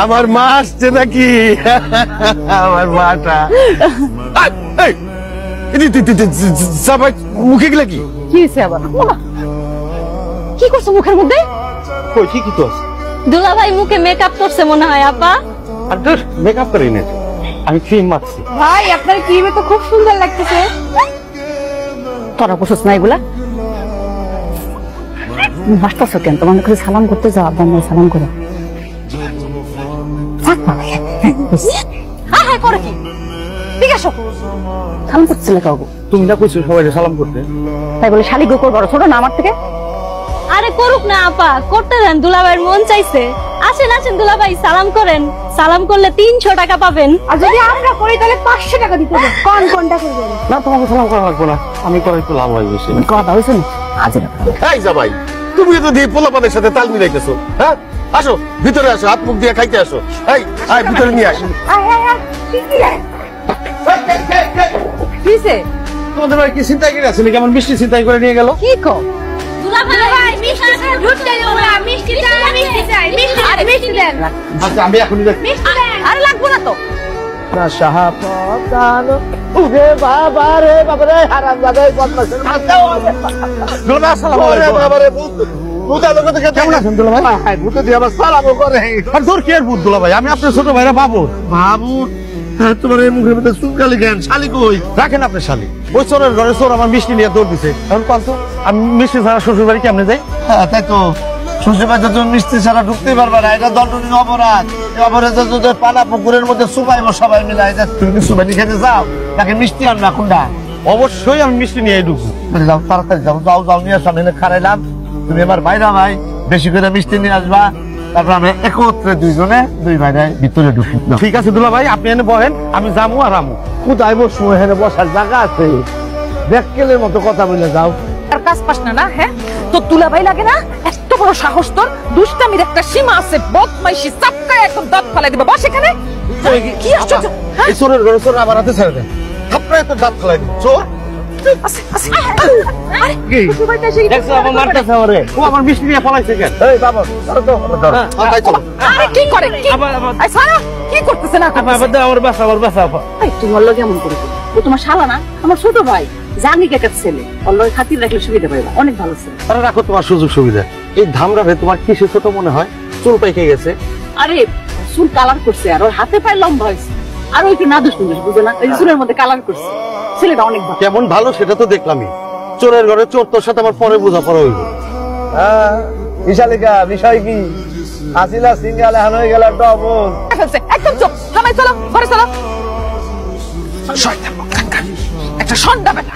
আমার মা আসছে নাকি? আমার মাটা মুখে গেলে কি হয়েছে আবার? কি করছো মুখের মধ্যে? ঠিকই তো আছে। দুলা ভাই মুখে মেকআপ করছে মনে হয় আপা। আর তোর মেকআপ করি না, আমি ক্রিম মাখছি। ভাই আপনার ক্রিমে তো খুব সুন্দর লাগতেছে। তোরা বসছ না এগুলা? হাসতেছো কেন? তোমার কাছে সালাম করতে যাও, আব্বা সালাম করো। হ্যাঁ হ্যাঁ করো কি? ঠিক আছে সালাম করছিলে কাউকে? তুমি না কইছো সবাই সালাম করতে, তাই বলে শালি গো করবো ছোট না আমার থেকে? আরে করুক না আপা, করতে দেন, দুলা ভাইয়ের মন চাইছে। আসেন আসেন দুলা ভাই, সালাম করেন। সালাম করলে 300 টাকা পাবেন। আর যদি আমরা করি তাহলে 500 টাকা দিতে হবে। কোনটা করবেন? না তোমাকে সালাম করা লাগবে না, আমি করাই তো লাভ হয় বেশি। কথা হয়েছে না আজ এই যা ভাই, তুমি তো দিয়ে পোলাপানের সাথে তাল মিলাইতেছো। হ্যাঁ আসো ভিতরে, আসো হাত মুখ দিয়ে খাইতে আসো। এই আয় ভিতরে নিয়ে আসো। তোমাদের ভাই কি চিন্তা করে আছে নাকি? আমার মিষ্টি চিন্তাই করে নিয়ে গেল। কি কো? দুলা ভাই মিষ্টি চাই, দুধ চাই, মিষ্টি চাই, মিষ্টি চাই, মিষ্টি আরে মিষ্টি দেন। আচ্ছা আমি এখনই যাচ্ছি। মিষ্টি দেন। আরে লাগবে না তো। না শাহাদান ওরে বাবা রে বাবা রে, হারামজাদা বদমাশের মাথা। দুলা আসসালামু আলাইকুম। বাবা রে বুদা লোক থেকে কেমন আছেন দুলা ভাই? হ্যাঁ বুদা দিয়ে আমার সালাম করে। আর দূর কি আর বুদ দুলা ভাই, আমি আপনার ছোট ভাইরা বাবু। হ্যাঁ তোমার এই মুখের মধ্যে চুলকালি কেন? শালি কই? রাখেন আপনার শালি। ওই চোরের ঘরে চোর আমার মিষ্টি নিয়ে দৌড় দিছে। এখন কত আমি মিষ্টি ছাড়া শ্বশুর বাড়ি কেমনে যাই? হ্যাঁ তাই তো, শ্বশুর বাড়িতে তুমি মিষ্টি ছাড়া ঢুকতেই পারবে না, এটা দণ্ডনীয় অপরাধ। এই অপরাধে যদি পানা পুকুরের মধ্যে সুবাইব সবাই মিলে, এটা তুমি কি সুবাই খেতে যাও নাকি মিষ্টি আনবা কোনটা? অবশ্যই আমি মিষ্টি নিয়ে ঢুকবো। যাও তাড়াতাড়ি যাও, যাও যাও নিয়ে আসো, আমি খারাইলাম। তুমি এবার ভাইরা ভাই বেশি করে মিষ্টি নিয়ে আসবা, তারপর আমি একত্রে দুইজনে দুই ভাইরাই ভিতরে ঢুকি। ঠিক আছে দুলা ভাই, আপনি এনে বহেন, আমি যাবো আর আমু। কোথায় বসবো? এখানে বসার জায়গা আছে? ব্যাককেলের মতো কথা বলে যাও। আর কাজ পাস না না? হ্যাঁ তো তুলা ভাই লাগে না? এত বড় সাহস তোর! দুষ্টামির একটা সীমা আছে। বদমাইশি চাপকায় একদম দাঁত ফালাই দিবে। বস এখানে। কি আশ্চর্য! এই চোরের ঘরে চোর আমার হাতে ছেড়ে দেন, আপনারা এত দাঁত ফেলাই দিন। চোর ও আমার মিষ্টি নিয়ে পলাইছে কেন? এই বাবা ধরো তো, ধরো। তাই চলো। আরে কি করে? এই সারা কি করতেছ না? আমার বাসা, আমার বাসা। এই তুমি ওর লগে এমন করে? ও তোমার শালা না, আমার ছোট ভাই। জানি কে কাছে ছেলে, ওর লগে খাতির রাখলে সুবিধা পাইবা। অনেক ভালো ছেলে। আরে রাখো তোমার সুযোগ সুবিধা। এই ধামরা ভাই তোমার কিসে ছোট মনে হয়? চুল পাইকে গেছে। আরে চুল কালার করছে, আর ওর হাতে পায়ে লম্বা হয়েছে। আর ওই একটু নাদুস নুদুস বুঝে না, এই চুলের মধ্যে কালার করছে। ছেলেটা অনেক ভালো। কেমন ভালো সেটা তো দেখলামই। চোরের ঘরে চোর, তোর সাথে আমার পরে বোঝাপড়া হইব। হ্যাঁ বিশালিকা, বিষয় কি? আসিলা সিঙ্গালে হান হয়ে গেল ডবল। একদম চুপ, জামাই চলো ঘরে চলো। শয়তান একটা সন্ধ্যা বেটা।